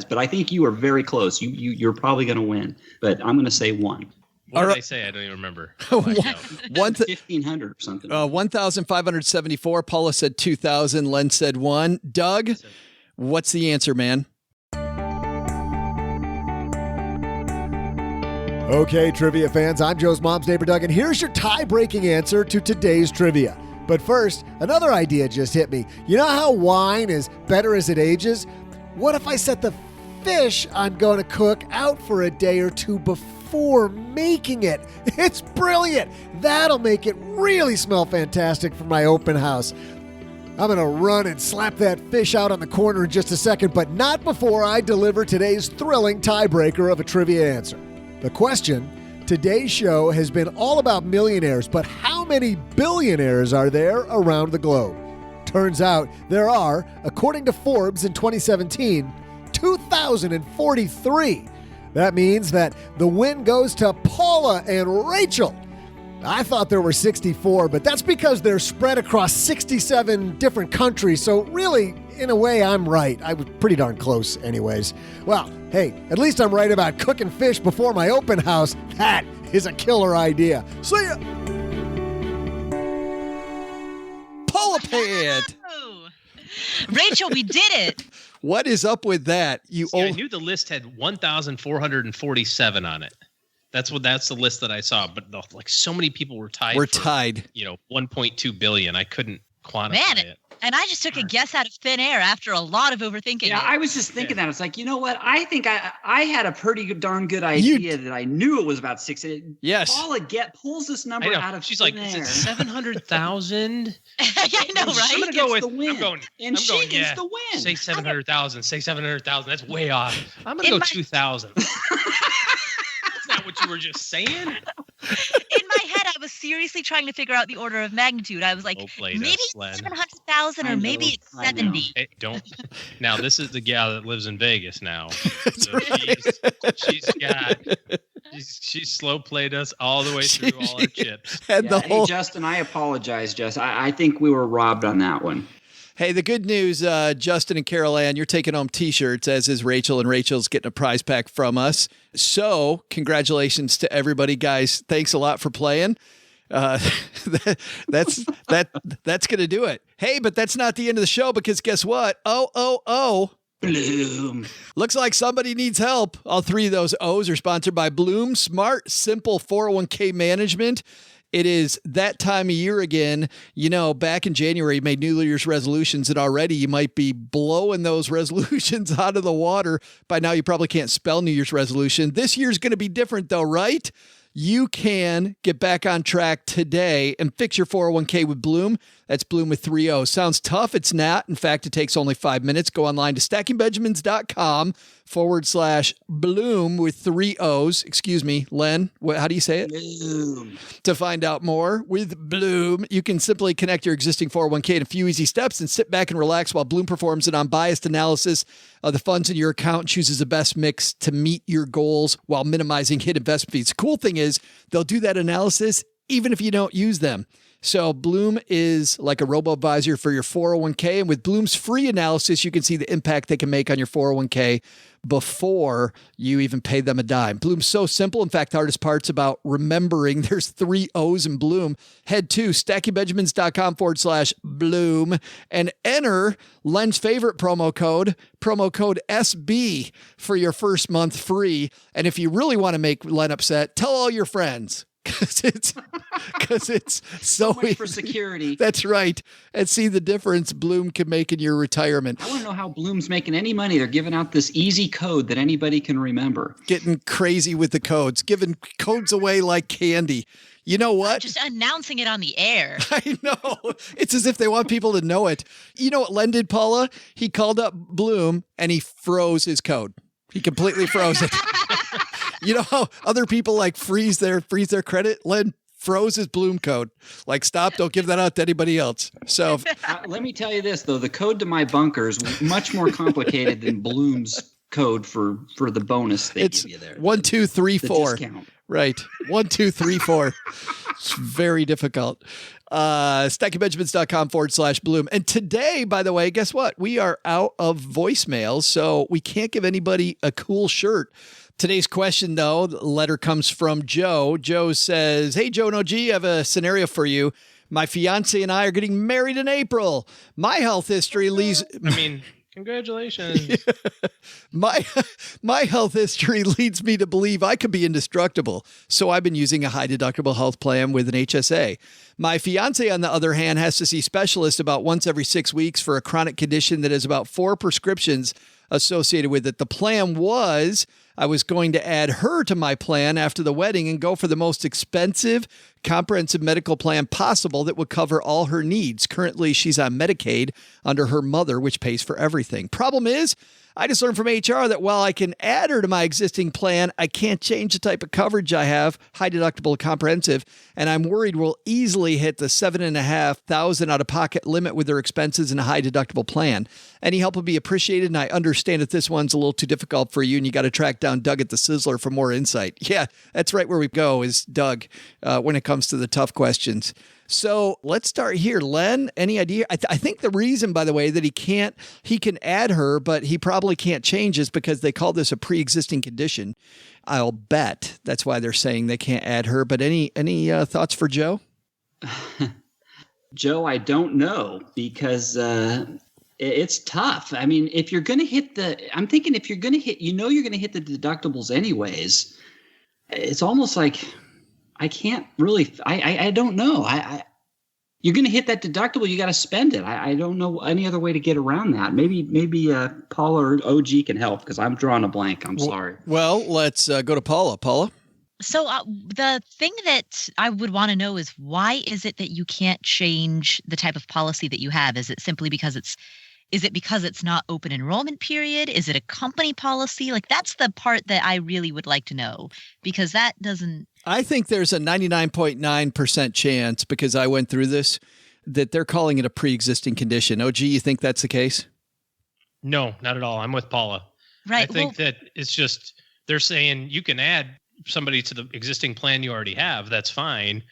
but I think you are very close. You're probably going to win, but I'm going to say one. What did I say? I don't even remember. 1,500 or something. 1,574. Paula said 2,000. Len said 1. Doug, what's the answer, man? Okay, trivia fans, I'm Joe's mom's neighbor, Doug, and here's your tie-breaking answer to today's trivia. But first, another idea just hit me. You know how wine is better as it ages? What if I set the fish I'm going to cook out for a day or two before making it? It's brilliant. That'll make it really smell fantastic for my open house. I'm going to run and slap that fish out on the corner in just a second, but not before I deliver today's thrilling tiebreaker of a trivia answer. The question, today's show has been all about millionaires, but how many billionaires are there around the globe? Turns out there are, according to Forbes in 2017, 2,043. That means that the win goes to Paula and Rachel. I thought there were 64, but that's because they're spread across 67 different countries. So really, in a way, I'm right. I was pretty darn close anyways. Well, hey, at least I'm right about cooking fish before my open house. That is a killer idea. See ya! Paula Pad! Rachel, we did it! What is up with that? I knew the list had 1,447 on it. That's the list that I saw. But so many people were tied. 1.2 billion. I couldn't quantify it. And I just took a guess out of thin air after a lot of overthinking. Yeah, I was just thinking that. It's like, you know what? I think I had a pretty darn good idea that I knew it was about 6. Yes. Paula pulls this number out of She's thin like, air. is it 700,000? Yeah, I know, right? She gets the win. She gets the win. Say 700,000. Say 700,000. That's way off. I'm going to go 2,000. That's not what you were just saying. In my head, I was seriously trying to figure out the order of magnitude. I was like, maybe it's 700,000 or maybe it's 70. Hey, don't. Now, this is the gal that lives in Vegas now. So she's slow played us all the way through all our chips. Hey, Justin, I apologize, Justin. I think we were robbed on that one. Hey, the good news, Justin and Carol Ann, you're taking home T-shirts, as is Rachel, and Rachel's getting a prize pack from us. So, congratulations to everybody, guys. Thanks a lot for playing. That's going to do it. Hey, but that's not the end of the show, because guess what? Bloom. Looks like somebody needs help. All 3 of those O's are sponsored by Bloom, smart, simple 401k management. It is that time of year again. Back in January, you made New Year's resolutions, and already you might be blowing those resolutions out of the water. By now, you probably can't spell New Year's resolution. This year's going to be different, though, right? You can get back on track today and fix your 401k with Bloom. That's Bloom with 3 O's. Sounds tough? It's not. In fact, it takes only 5 minutes. Go online to stackingbenjamins.com/Bloom with 3 O's. Excuse me, Len, how do you say it? Bloom. To find out more with Bloom, you can simply connect your existing 401k in a few easy steps and sit back and relax while Bloom performs an unbiased analysis of the funds in your account and chooses the best mix to meet your goals while minimizing hidden investment fees. The cool thing is they'll do that analysis even if you don't use them. So Bloom is like a robo-advisor for your 401k. And with Bloom's free analysis, you can see the impact they can make on your 401k before you even pay them a dime. Bloom's so simple. In fact, the hardest part's about remembering there's 3 O's in Bloom. Head to stackingbenjamins.com/Bloom and enter Len's favorite promo code SB for your first month free. And if you really want to make Len upset, tell all your friends. Because it's so much easy. For security. That's right. And see the difference Bloom can make in your retirement. I want to know how Bloom's making any money. They're giving out this easy code that anybody can remember. Getting crazy with the codes, giving codes away like candy. You know what? Just announcing it on the air. I know. It's as if they want people to know it. You know what Len did, Paula? He called up Bloom and he froze his code. He completely froze it. You know how other people like freeze their credit? Len froze his Bloom code. Like, stop, don't give that out to anybody else. So let me tell you this, though. The code to my bunker is much more complicated than Bloom's code for the bonus they give you there. 1, 2, 3, 4. Discount. Right. 1, 2, 3, 4. It's very difficult. stackingbenjamins.com/Bloom. And today, by the way, guess what? We are out of voicemails, so we can't give anybody a cool shirt. Today's question, though, the letter comes from Joe. Joe says, hey, Joe and OG, I have a scenario for you. My fiance and I are getting married in April. My health history leads... Congratulations. My health history leads me to believe I could be indestructible. So I've been using a high deductible health plan with an HSA. My fiance, on the other hand, has to see specialists about once every 6 weeks for a chronic condition that has about 4 prescriptions associated with it. The plan was I was going to add her to my plan after the wedding and go for the most expensive comprehensive medical plan possible that would cover all her needs. Currently, she's on Medicaid under her mother, which pays for everything. Problem is, I just learned from HR that while I can add her to my existing plan, I can't change the type of coverage I have, high deductible comprehensive, and I'm worried we'll easily hit the $7,500 out-of-pocket limit with her expenses in a high deductible plan. Any help would be appreciated, and I understand that this one's a little too difficult for you, and you got to track down Doug at the Sizzler for more insight. Yeah, that's right where we go is Doug when it comes to the tough questions. So let's start here. Len, any idea? I think the reason, by the way, that he can add her, but he probably can't change is because they call this a pre-existing condition. I'll bet that's why they're saying they can't add her. But any thoughts for Joe? Joe, I don't know because it's tough. I mean, if you're going to hit I'm thinking if you're going to hit, you're going to hit the deductibles anyways. It's almost like I can't really. I don't know. You're going to hit that deductible. You got to spend it. I don't know any other way to get around that. Maybe Paula or OG can help because I'm drawing a blank. I'm sorry. Well, let's go to Paula. Paula. So the thing that I would want to know is why is it that you can't change the type of policy that you have? Is it simply because it's not open enrollment period? Is it a company policy? Like that's the part that I really would like to know because that doesn't. I think there's a 99.9% chance, because I went through this, that they're calling it a pre-existing condition. OG, you think that's the case? No, not at all. I'm with Paula. Right. I think that it's just they're saying you can add somebody to the existing plan you already have. That's fine.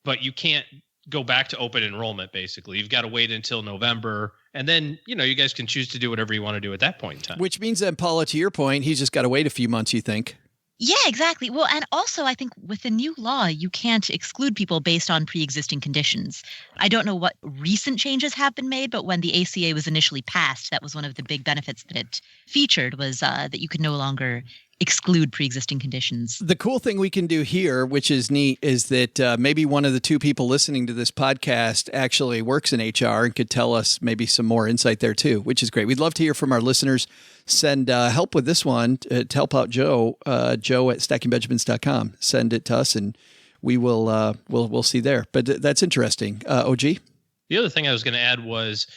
But you can't go back to open enrollment, basically. You've got to wait until November. And then, you guys can choose to do whatever you want to do at that point in time. Which means then, Paula, to your point, he's just got to wait a few months, you think? Yeah, exactly. Well, and also I think with the new law, you can't exclude people based on pre-existing conditions. I don't know what recent changes have been made, but when the ACA was initially passed, that was one of the big benefits that it featured was that you could no longer exclude pre-existing conditions. The cool thing we can do here, which is neat, is that maybe one of the two people listening to this podcast actually works in HR and could tell us maybe some more insight there too, which is great. We'd love to hear from our listeners. Send help with this one to help out Joe, Joe at stackingbenjamins.com. Send it to us and we will we'll see there. But that's interesting. OG? The other thing I was going to add was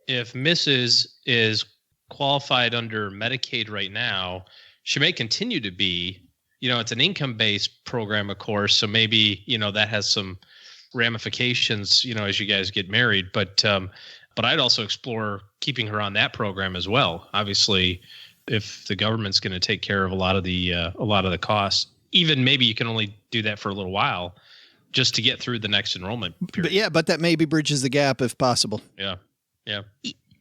if Mrs. is qualified under Medicaid right now, she may continue to be, it's an income-based program, of course. So maybe, that has some ramifications, as you guys get married. But I'd also explore keeping her on that program as well. Obviously, if the government's going to take care of a lot of the costs, even maybe you can only do that for a little while just to get through the next enrollment period. But that maybe bridges the gap if possible. Yeah.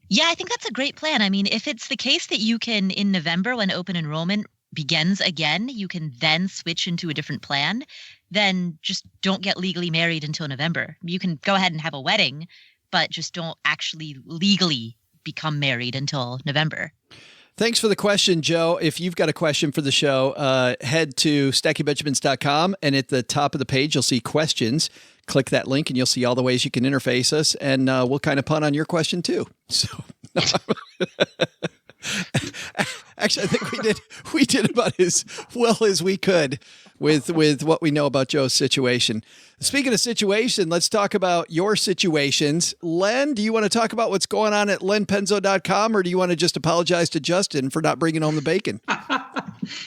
Yeah, I think that's a great plan. I mean, if it's the case that you can, in November, when open enrollment begins again, you can then switch into a different plan, then just don't get legally married until November. You can go ahead and have a wedding, but just don't actually legally become married until November. Thanks for the question, Joe. If you've got a question for the show, head to stackingbenjamins.com, and at the top of the page, you'll see questions. Click that link, and you'll see all the ways you can interface us, and we'll kind of punt on your question, too. So, actually, I think we did about as well as we could with what we know about Joe's situation. Speaking of situation, let's talk about your situations. Len, do you want to talk about what's going on at lenpenzo.com, or do you want to just apologize to Justin for not bringing home the bacon?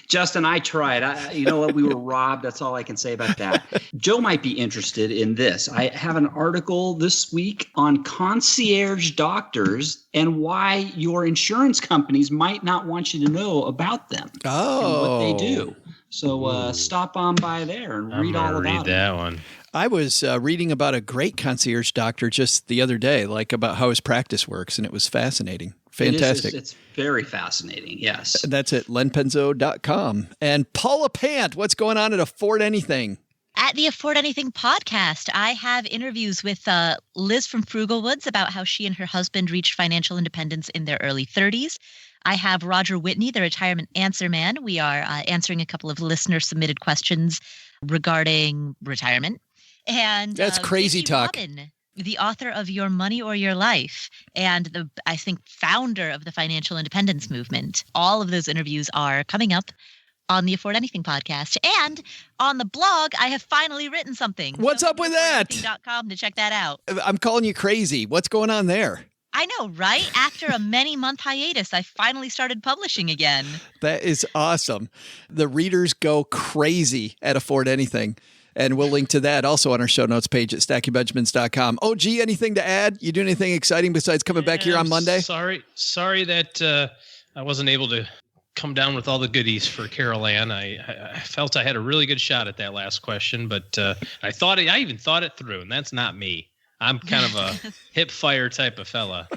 Justin, I tried. You know what? We were robbed. That's all I can say about that. Joe might be interested in this. I have an article this week on concierge doctors and why your insurance companies might not want you to know about them and what they do. So stop on by there and read all about it. That one. I was reading about a great concierge doctor just the other day, like about how his practice works, and it was fascinating. Fantastic. It's very fascinating, yes. That's at lenpenzo.com. And Paula Pant, what's going on at Afford Anything? At the Afford Anything podcast, I have interviews with Liz from Frugal Woods about how she and her husband reached financial independence in their early 30s. I have Roger Whitney, the retirement answer man. We are answering a couple of listener-submitted questions regarding retirement. And that's crazy talk. Robin, the author of Your Money or Your Life and I think founder of the financial independence movement. All of those interviews are coming up on the Afford Anything podcast. And on the blog, I have finally written something. What's up with that? affordanything.com to check that out. I'm calling you crazy. What's going on there? I know, right? After a many-month hiatus, I finally started publishing again. That is awesome. The readers go crazy at Afford Anything. And we'll link to that also on our show notes page at stackingbenjamins.com. Oh, gee, anything to add? You doing anything exciting besides coming back here on Monday? Sorry that I wasn't able to come down with all the goodies for Carol Ann. I felt I had a really good shot at that last question, but I even thought it through, and that's not me. I'm kind of a hip fire type of fella,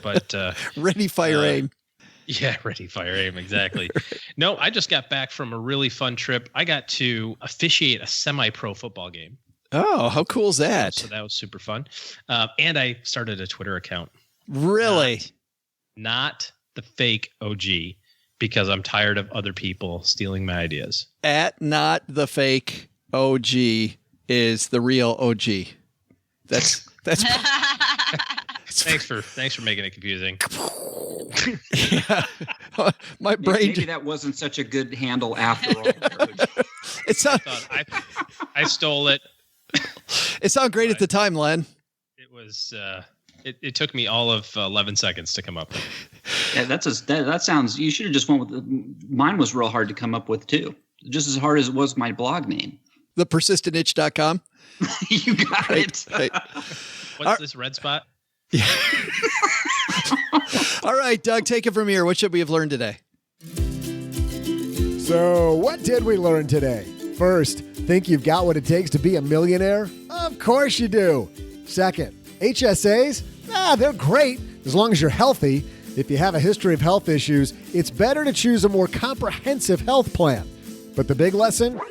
but ready, fire, aim. Yeah, ready, fire, aim, exactly. No, I just got back from a really fun trip. I got to officiate a semi-pro football game. Oh, how cool is that? So that was super fun. And I started a Twitter account. Really? Not the fake OG, because I'm tired of other people stealing my ideas. At not the fake OG is the real OG. That's Thanks for making it confusing. Yeah. My brain. Maybe that wasn't such a good handle after all. It's not. I stole it. It sounded great at the time, Len. It was. It took me all of 11 seconds to come up with. Yeah, that sounds. You should have just went with. Mine was real hard to come up with too. Just as hard as it was my blog name. Thepersistentitch.com. You got it. Right. What's this red spot? Yeah. All right, Doug, take it from here. What should we have learned today? So, what did we learn today? First, think you've got what it takes to be a millionaire? Of course you do. Second, HSAs? They're great as long as you're healthy. If you have a history of health issues, it's better to choose a more comprehensive health plan. But the big lesson?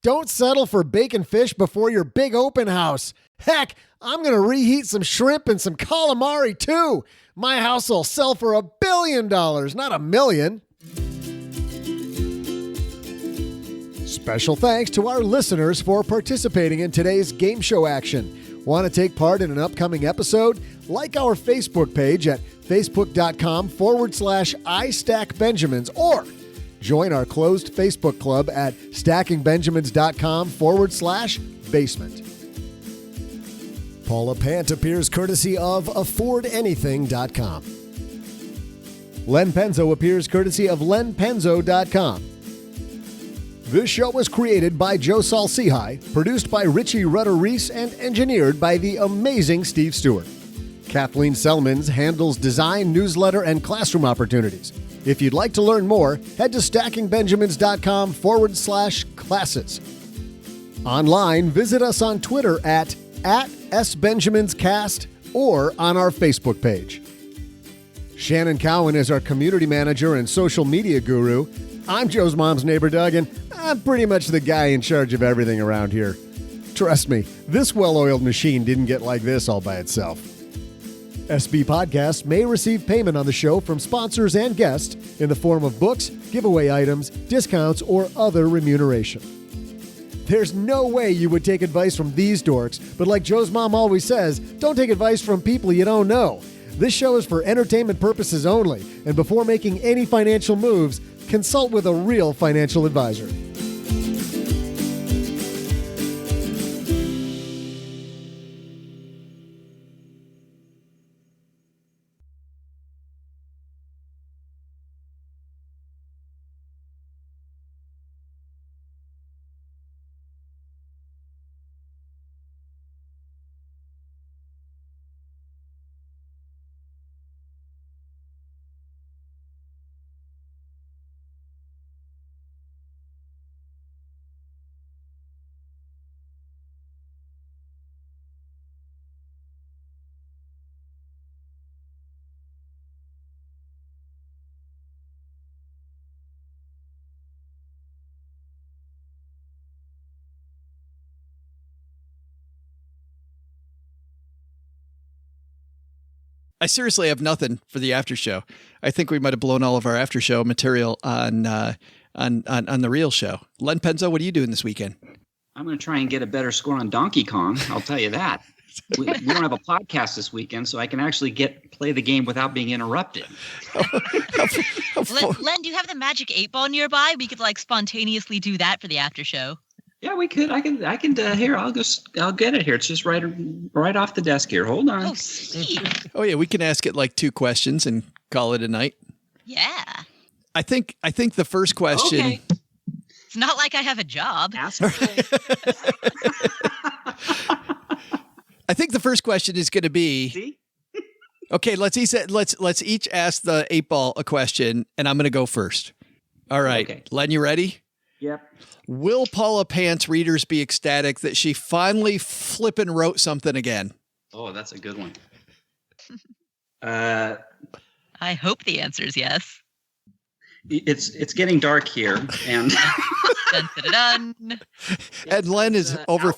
Don't settle for bacon fish before your big open house. Heck, I'm going to reheat some shrimp and some calamari too. My house will sell for $1 billion, not $1 million. Special thanks to our listeners for participating in today's game show action. Want to take part in an upcoming episode? Like our Facebook page at facebook.com/istackbenjamins or join our closed Facebook club at stackingbenjamins.com/basement. Paula Pant appears courtesy of affordanything.com. Len Penzo appears courtesy of lenpenzo.com. This show was created by Joe Saul-Sehy, produced by Richie Rutter-Reese, and engineered by the amazing Steve Stewart. Kathleen Selmans handles design, newsletter, and classroom opportunities. If you'd like to learn more, head to stackingbenjamins.com/classes. Online, visit us on Twitter at @SBenjaminsCast or on our Facebook page. Shannon Cowan is our community manager and social media guru. I'm Joe's mom's neighbor, Doug, and I'm pretty much the guy in charge of everything around here. Trust me, this well-oiled machine didn't get like this all by itself. SB Podcasts may receive payment on the show from sponsors and guests in the form of books, giveaway items, discounts, or other remuneration. There's no way you would take advice from these dorks, but like Joe's mom always says, don't take advice from people you don't know. This show is for entertainment purposes only, and before making any financial moves, consult with a real financial advisor. I seriously have nothing for the after show. I think we might have blown all of our after show material on the real show. Len Penzo, what are you doing this weekend? I'm going to try and get a better score on Donkey Kong. I'll tell you that. We don't have a podcast this weekend, so I can actually play the game without being interrupted. Len, do you have the magic 8-ball nearby? We could spontaneously do that for the after show. Yeah, we could. I can. Here, I'll get it here. It's just right off the desk here. Hold on. Oh, sweet. Oh yeah, we can ask it 2 questions and call it a night. Yeah. I think the first question. Okay. It's not like I have a job. Ask away. I think the first question is going to be. See? Okay, let's each ask the 8-ball a question, and I'm going to go first. All right, Okay. Len, you ready? Yep. Will Paula Pants readers be ecstatic that she finally flippin' wrote something again? Oh, that's a good one. I hope the answer is yes. It's getting dark here, and Dun, dun, dun, dun. And Len is over.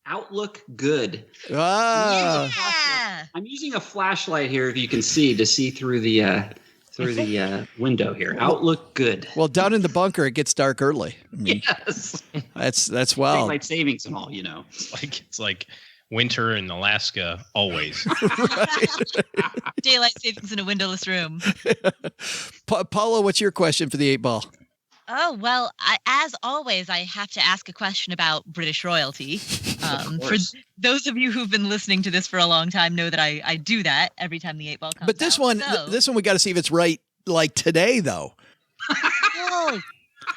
Outlook good. Ah, Yeah. I'm using a flashlight here, if you can see, to see through the window here. Outlook good. well, down in the bunker, it gets dark early. I mean, Yes. that's well. Daylight savings and all, It's like winter in Alaska always. Daylight savings in a windowless room. Paula, what's your question for the 8-ball? Oh, well, as always, I have to ask a question about British royalty. For those of you who've been listening to this for a long time know that I do that every time the 8-ball comes But this out. one, So- this one, we got to see if it's right. Today, though. Oh,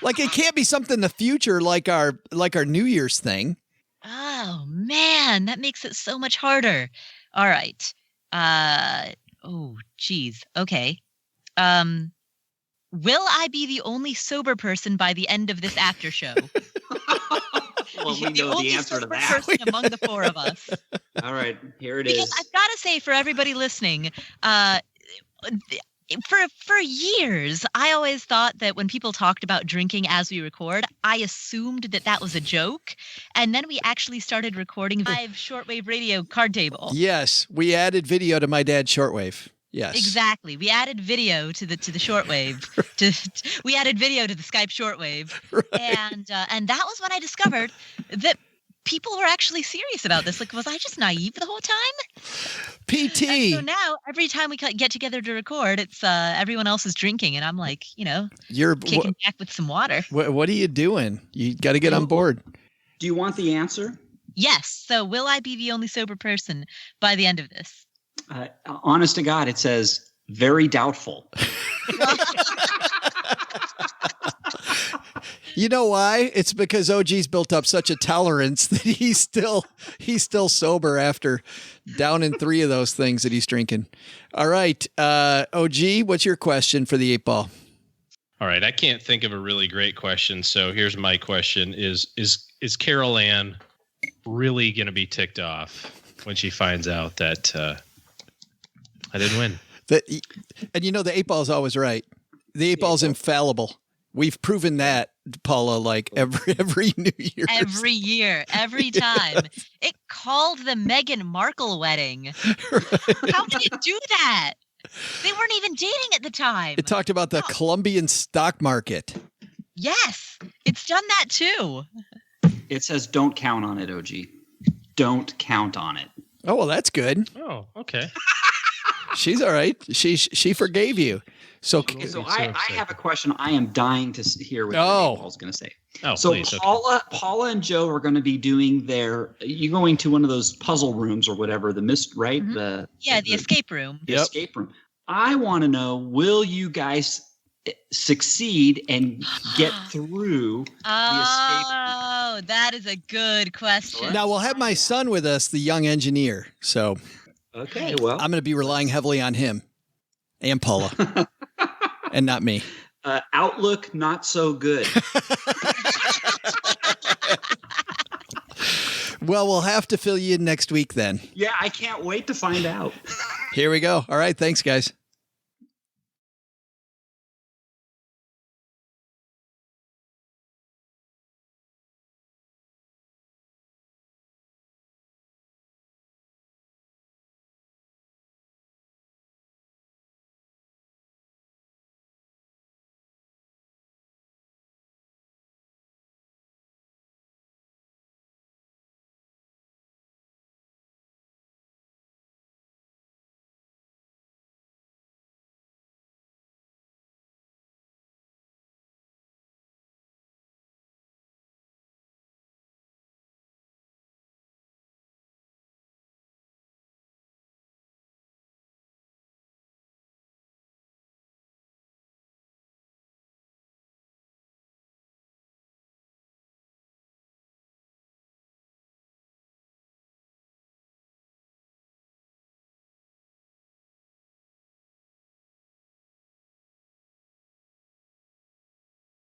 It can't be something in the future like our New Year's thing. oh, man, that makes it so much harder. All right. Oh, geez. Okay. Will I be the only sober person by the end of this after show? Well, we know only the answer to sober that. person among the 4 of us. All right, here it Because is. I've got to say, for everybody listening, for years, I always thought that when people talked about drinking as we record, I assumed that was a joke. And then we actually started recording live shortwave radio card table. Yes, we added video to my dad's shortwave. Yes, Exactly. We added video to the shortwave. We added video to the Skype shortwave, and that was when I discovered that people were actually serious about this. Was I just naive the whole time? PT. And so now every time we get together to record, it's everyone else is drinking, and I'm You're kicking back with some water. what are you doing? You got to get on board. Do you want the answer? Yes. So will I be the only sober person by the end of this? Honest to God, it says very doubtful. You know why? It's because OG's built up such a tolerance that he's still sober after downing 3 of those things that he's drinking. All right, OG, what's your question for the 8-ball? All right, I can't think of a really great question, so here's my question: Is Carol Ann really going to be ticked off when she finds out that I didn't win? And the 8-ball is always right. The 8-ball is infallible. We've proven that, Paula, like every New Year. Every year, every time. It called the Meghan Markle wedding. Right. How can it do that? They weren't even dating at the time. It talked about the Colombian stock market. Yes, it's done that too. It says don't count on it, OG. Don't count on it. Oh, well, that's good. Oh, okay. She's all right. She forgave you. So I have a question. I am dying to hear what Paul's going to say. Oh, so please, Paula and Joe are going to be doing you're going to one of those puzzle rooms or whatever, the right? Mm-hmm. The escape room. The escape room. I want to know, will you guys succeed and get through the escape room? Oh, that is a good question. Now we'll have my son with us, the young engineer. So okay, well, I'm going to be relying heavily on him and Paula. And not me. Outlook, not so good. Well, we'll have to fill you in next week then. Yeah, I can't wait to find out. Here we go. All right. Thanks, guys.